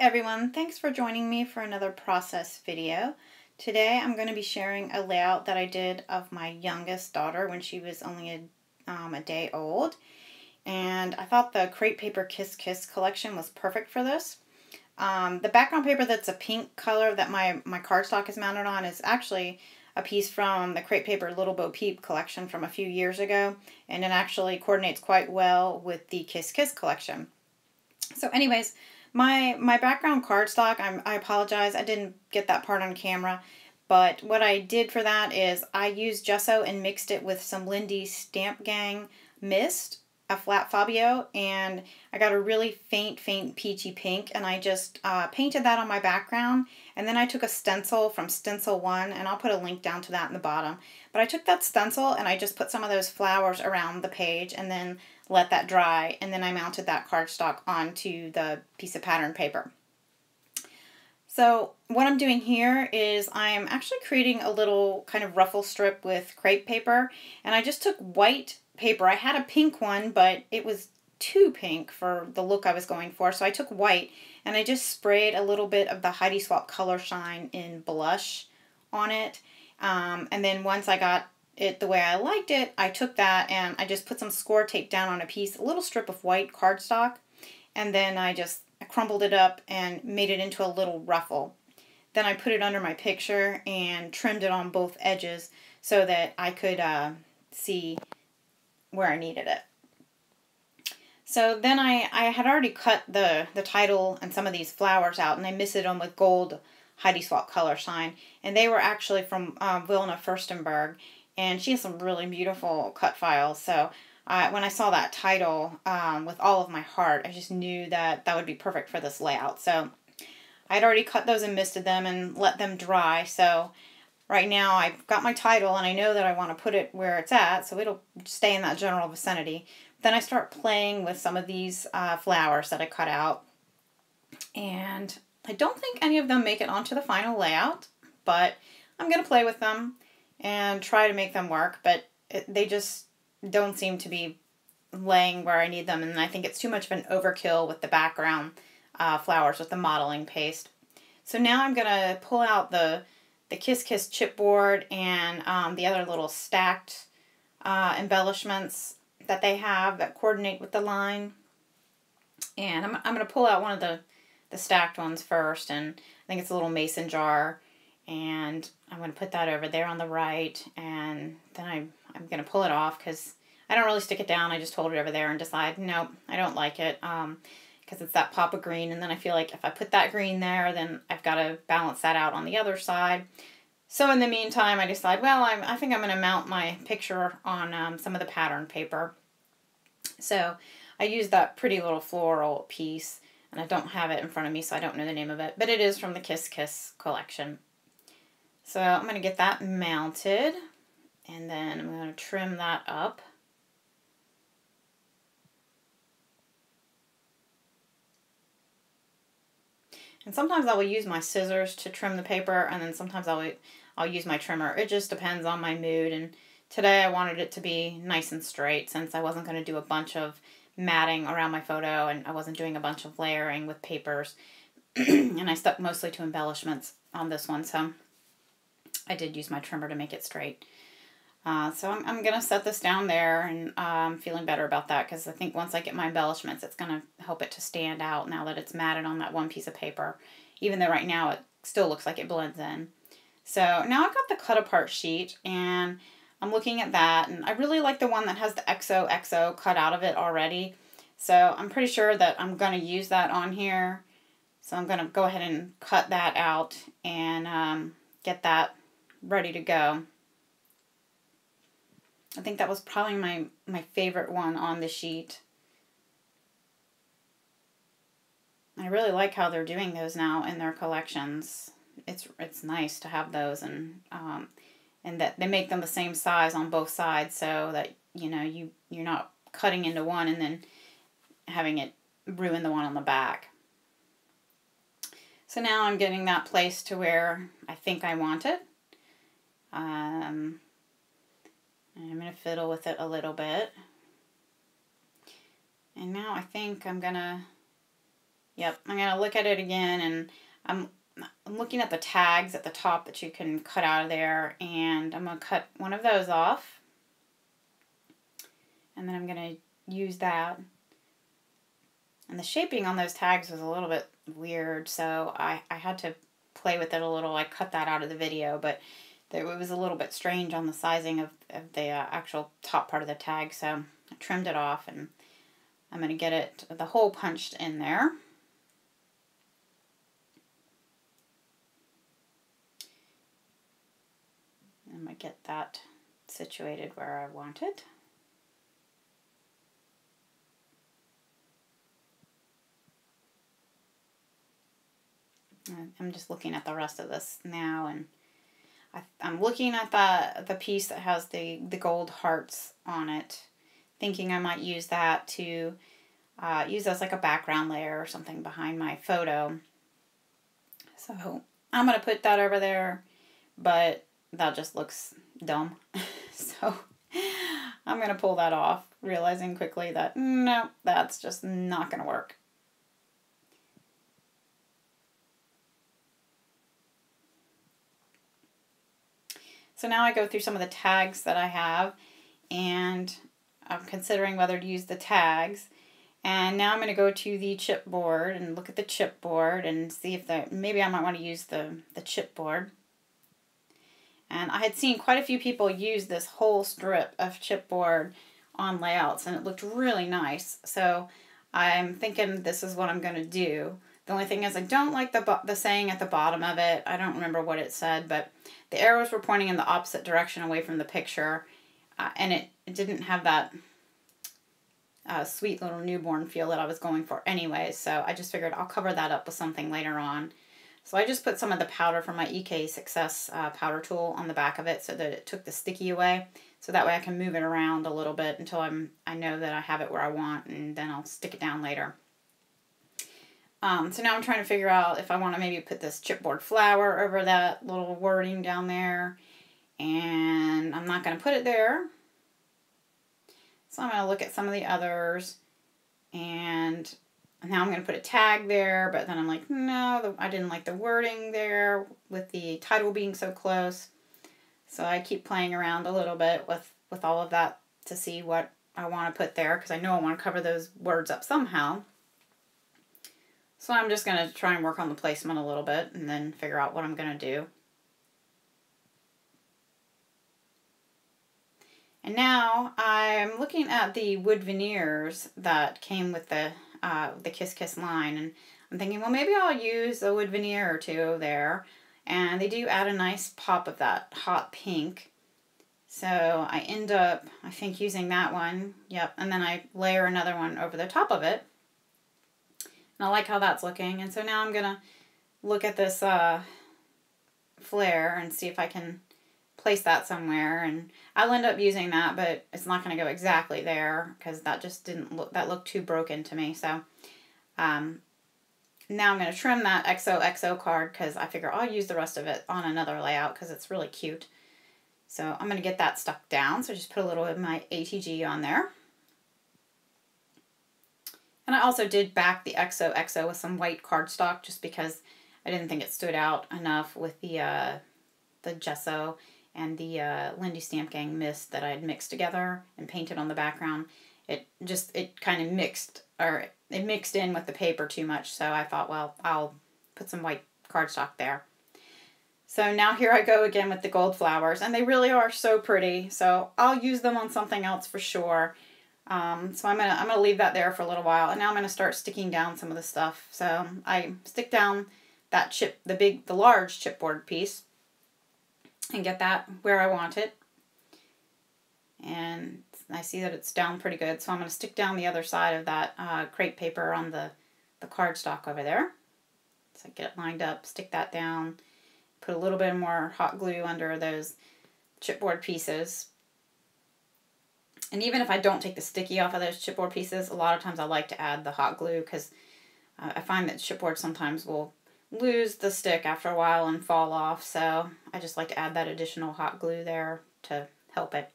everyone, thanks for joining me for another process video. Today I'm going to be sharing a layout that I did of my youngest daughter when she was only a day old. And I thought the crepe paper Kiss Kiss collection was perfect for this. The background paper that's a pink color that my cardstock is mounted on is actually a piece from the crepe paper Little Bo Peep collection from a few years ago, and it actually coordinates quite well with the Kiss Kiss collection. So anyways, my background cardstock, I apologize, I didn't get that part on camera, but what I did for that is I used gesso and mixed it with some Lindy Stamp Gang Mist, a flat Fabio, and I got a really faint peachy pink, and I just painted that on my background, and then I took a stencil from Stencil 1, and I'll put a link down to that in the bottom, but I took that stencil and I just put some of those flowers around the page and then let that dry, and then I mounted that cardstock onto the piece of pattern paper. So what I'm doing here is I'm actually creating a little kind of ruffle strip with crepe paper, and I just took white paper. I had a pink one, but it was too pink for the look I was going for, so I took white and I just sprayed a little bit of the Heidi Swapp Color Shine in blush on it, and then once I got it the way I liked it, I took that and I just put some score tape down on a little strip of white cardstock, and then I crumbled it up and made it into a little ruffle. Then I put it under my picture and trimmed it on both edges so that I could see where I needed it. So then I had already cut the title and some of these flowers out, and I misted them with gold Heidi Swapp Color Shine, and they were actually from Wilna Furstenberg, and she has some really beautiful cut files. So when I saw that title with all of my heart, I just knew that that would be perfect for this layout. So I had already cut those and misted them and let them dry. So right now I've got my title and I know that I want to put it where it's at, so it'll stay in that general vicinity. Then I start playing with some of these flowers that I cut out. And I don't think any of them make it onto the final layout, but I'm going to play with them and try to make them work, but they just don't seem to be laying where I need them, and I think it's too much of an overkill with the background flowers with the modeling paste. So now I'm going to pull out the Kiss Kiss chipboard and the other little stacked embellishments that they have that coordinate with the line, and I'm going to pull out one of the stacked ones first, and I think it's a little mason jar, and I'm going to put that over there on the right, and then I'm going to pull it off because I don't really stick it down. I just hold it over there and decide, nope, I don't like it because it's that pop of green, and then I feel like if I put that green there, then I've got to balance that out on the other side. So in the meantime, I decide, well, I think I'm going to mount my picture on some of the pattern paper. So I use that pretty little floral piece, and I don't have it in front of me, so I don't know the name of it, but it is from the Kiss Kiss collection. So I'm going to get that mounted, and then I'm going to trim that up. And sometimes I will use my scissors to trim the paper, and then sometimes I'll use my trimmer. It just depends on my mood, and today I wanted it to be nice and straight since I wasn't going to do a bunch of matting around my photo, and I wasn't doing a bunch of layering with papers, and I stuck mostly to embellishments on this one, so I did use my trimmer to make it straight. So I'm going to set this down there, and I'm feeling better about that because I think once I get my embellishments, it's going to help it to stand out now that it's matted on that one piece of paper, even though right now it still looks like it blends in. So now I've got the cut apart sheet, and I'm looking at that, and I really like the one that has the XOXO cut out of it already. So I'm pretty sure that I'm going to use that on here. So I'm going to go ahead and cut that out and get that ready to go. I think that was probably my favorite one on the sheet. I really like how they're doing those now in their collections. It's nice to have those, and that they make them the same size on both sides so that you're not cutting into one and then having it ruin the one on the back. So now I'm getting that placed to where I think I want it. And I'm going to fiddle with it a little bit. And now I think I'm going to Yep, I'm going to look at it again, and I'm looking at the tags at the top that you can cut out of there, and I'm going to cut one of those off. And then I'm going to use that. And the shaping on those tags was a little bit weird, so I had to play with it a little. I cut that out of the video, but it was a little bit strange on the sizing of the actual top part of the tag, so I trimmed it off, and I'm going to get the hole punched in there. I'm going to get that situated where I want it. I'm just looking at the rest of this now, and I'm looking at the piece that has the gold hearts on it, thinking I might use that to use as like a background layer or something behind my photo. So I'm going to put that over there, but that just looks dumb. So I'm going to pull that off, realizing quickly that no, that's just not going to work. So now I go through some of the tags that I have, and I'm considering whether to use the tags. And now I'm going to go to the chipboard and look at the chipboard and see if maybe I might want to use the chipboard. And I had seen quite a few people use this whole strip of chipboard on layouts, and it looked really nice. So I'm thinking this is what I'm going to do. The only thing is I don't like the saying at the bottom of it. I don't remember what it said, but the arrows were pointing in the opposite direction away from the picture, and it didn't have that sweet little newborn feel that I was going for anyway, so I just figured I'll cover that up with something later on. So I just put some of the powder from my EK Success powder tool on the back of it so that it took the sticky away, so that way I can move it around a little bit until I know that I have it where I want, and then I'll stick it down later. So now I'm trying to figure out if I want to maybe put this chipboard flower over that little wording down there, and I'm not going to put it there. So I'm going to look at some of the others, and now I'm going to put a tag there, but then I'm like, no, I didn't like the wording there with the title being so close. So I keep playing around a little bit with all of that to see what I want to put there, because I know I want to cover those words up somehow. So I'm just going to try and work on the placement a little bit and then figure out what I'm going to do. And now I'm looking at the wood veneers that came with the Kiss Kiss line, and I'm thinking, well, maybe I'll use a wood veneer or two there. And they do add a nice pop of that hot pink. So I end up, I think, using that one. Yep, and then I layer another one over the top of it. And I like how that's looking. And so now I'm going to look at this flare and see if I can place that somewhere. And I'll end up using that, but it's not going to go exactly there because that just didn't look, that looked too broken to me. So now I'm going to trim that XOXO card because I figure I'll use the rest of it on another layout because it's really cute. So I'm going to get that stuck down. So just put a little of my ATG on there. And I also did back the XOXO with some white cardstock just because I didn't think it stood out enough with the gesso and the Lindy Stamp Gang mist that I had mixed together and painted on the background. It kind of mixed in with the paper too much, so I thought, well, I'll put some white cardstock there. So now here I go again with the gold flowers, and they really are so pretty, so I'll use them on something else for sure. So I'm gonna leave that there for a little while, and now I'm gonna start sticking down some of the stuff. So I stick down that the large chipboard piece, and get that where I want it. And I see that it's down pretty good, so I'm gonna stick down the other side of that crepe paper on the cardstock over there. So get it lined up, stick that down, put a little bit more hot glue under those chipboard pieces. And even if I don't take the sticky off of those chipboard pieces, a lot of times I like to add the hot glue because I find that chipboard sometimes will lose the stick after a while and fall off. So I just like to add that additional hot glue there to help it.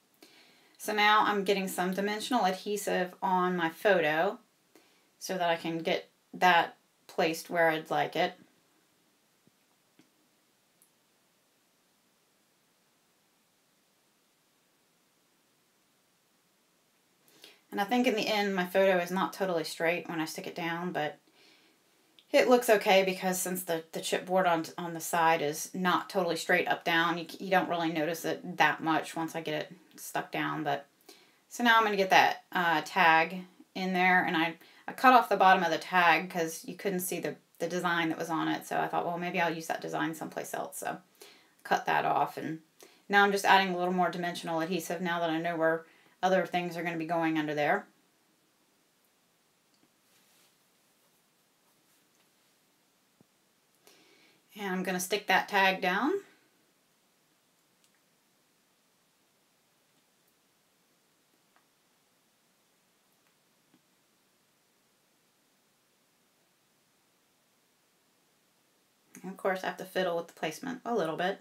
So now I'm getting some dimensional adhesive on my photo so that I can get that placed where I'd like it. And I think in the end my photo is not totally straight when I stick it down, but it looks okay because since the chipboard on the side is not totally straight up down, you don't really notice it that much once I get it stuck down. But so now I'm going to get that tag in there, and I cut off the bottom of the tag because you couldn't see the design that was on it. So I thought, well, maybe I'll use that design someplace else. So cut that off, and now I'm just adding a little more dimensional adhesive now that I know where other things are going to be going under there. And I'm going to stick that tag down. And of course I have to fiddle with the placement a little bit.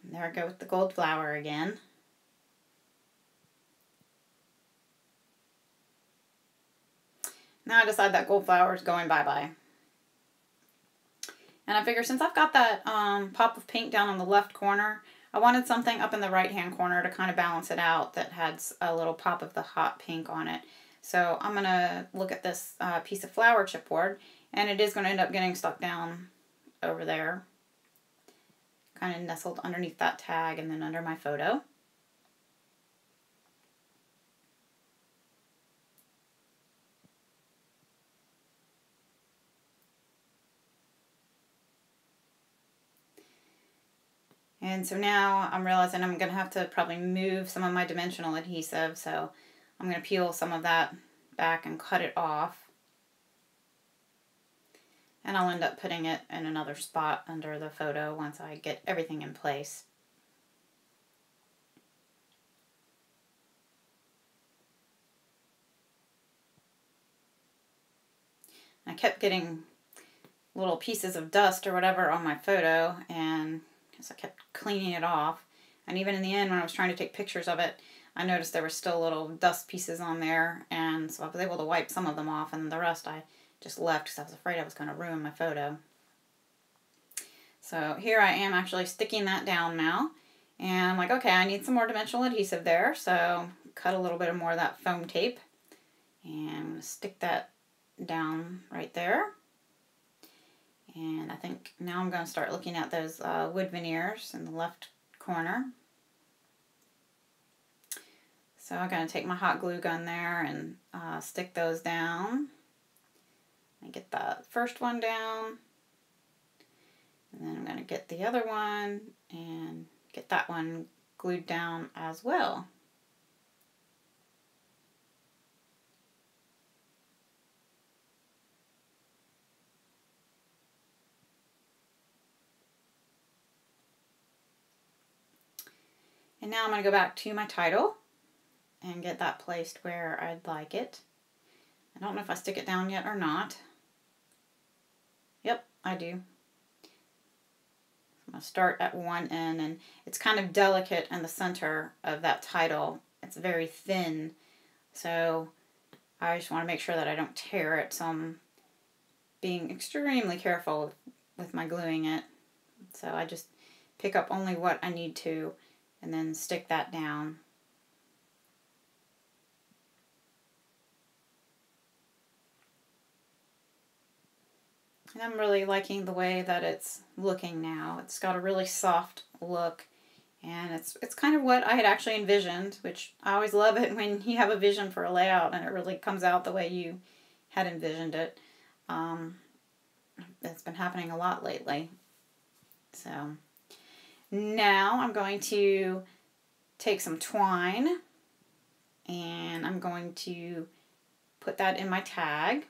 And there I go with the gold flower again. Now I decide that gold flower is going bye-bye. And I figure since I've got that pop of pink down on the left corner, I wanted something up in the right-hand corner to kind of balance it out that has a little pop of the hot pink on it. So I'm going to look at this piece of flower chipboard, and it is going to end up getting stuck down over there. Kind of nestled underneath that tag and then under my photo. And so now I'm realizing I'm going to have to probably move some of my dimensional adhesive, so I'm going to peel some of that back and cut it off. And I'll end up putting it in another spot under the photo once I get everything in place. I kept getting little pieces of dust or whatever on my photo, and so I kept cleaning it off. And even in the end, when I was trying to take pictures of it, I noticed there were still little dust pieces on there, and so I was able to wipe some of them off, and the rest I just left because I was afraid I was going to ruin my photo. So here I am actually sticking that down now, and I'm like, okay, I need some more dimensional adhesive there, so cut a little bit more of that foam tape, and I'm going to stick that down right there. And I think now I'm going to start looking at those wood veneers in the left corner. So I'm going to take my hot glue gun there and stick those down. I get the first one down, and then I'm going to get the other one and get that one glued down as well. And now I'm going to go back to my title and get that placed where I'd like it. I don't know if I stick it down yet or not. Yep, I do. I'm going to start at one end, and it's kind of delicate in the center of that title. It's very thin, so I just want to make sure that I don't tear it, so I'm being extremely careful with my gluing it. So I just pick up only what I need to and then stick that down. And I'm really liking the way that it's looking now. It's got a really soft look, and it's kind of what I had actually envisioned, which I always love it when you have a vision for a layout and it really comes out the way you had envisioned it. It's been happening a lot lately. So now I'm going to take some twine, and I'm going to put that in my tag.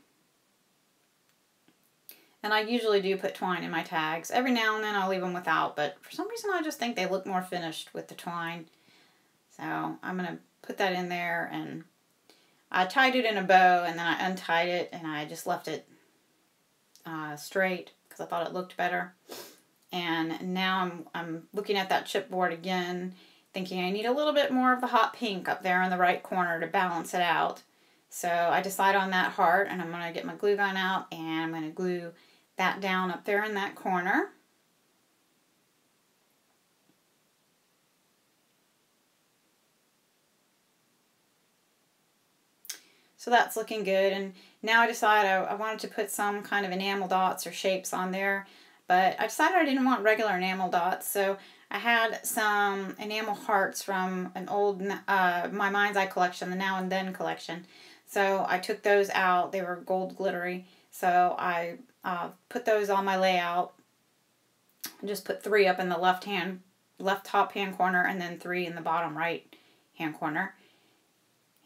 And I usually do put twine in my tags. Every now and then I'll leave them without, but for some reason I just think they look more finished with the twine. So I'm going to put that in there, and I tied it in a bow, and then I untied it, and I just left it straight because I thought it looked better. And now I'm looking at that chipboard again, thinking I need a little bit more of the hot pink up there in the right corner to balance it out. So I decide on that heart, and I'm going to get my glue gun out, and I'm going to glue that down up there in that corner. So that's looking good, and now I decide I wanted to put some kind of enamel dots or shapes on there, but I decided I didn't want regular enamel dots, so I had some enamel hearts from an old My Mind's Eye collection, the Now and Then collection. So I took those out. They were gold glittery, so I put those on my layout. Just put 3 up in the left top hand corner, and then 3 in the bottom right hand corner.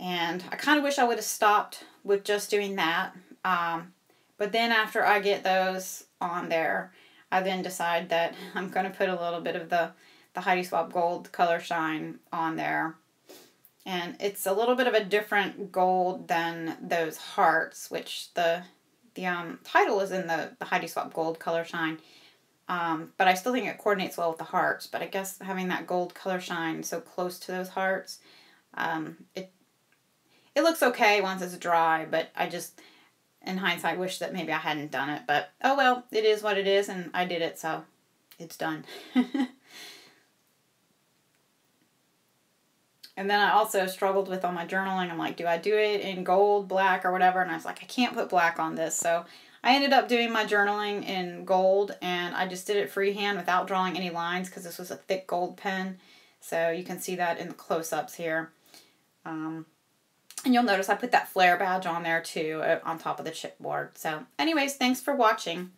And I kind of wish I would have stopped with just doing that. But then after I get those on there, I then decide that I'm going to put a little bit of the Heidi Swapp Gold Color Shine on there. And it's a little bit of a different gold than those hearts, which the title is in the Heidi Swapp Gold Color Shine. But I still think it coordinates well with the hearts. But I guess having that gold color shine so close to those hearts, it looks okay once it's dry, but I just, in hindsight, wish that maybe I hadn't done it. But, oh well, it is what it is, and I did it, so it's done. And then I also struggled with on my journaling. I'm like, do I do it in gold, black, or whatever? And I was like, I can't put black on this. So I ended up doing my journaling in gold, and I just did it freehand without drawing any lines because this was a thick gold pen. So you can see that in the close-ups here. And you'll notice I put that flare badge on there too, on top of the chipboard. So anyways, thanks for watching.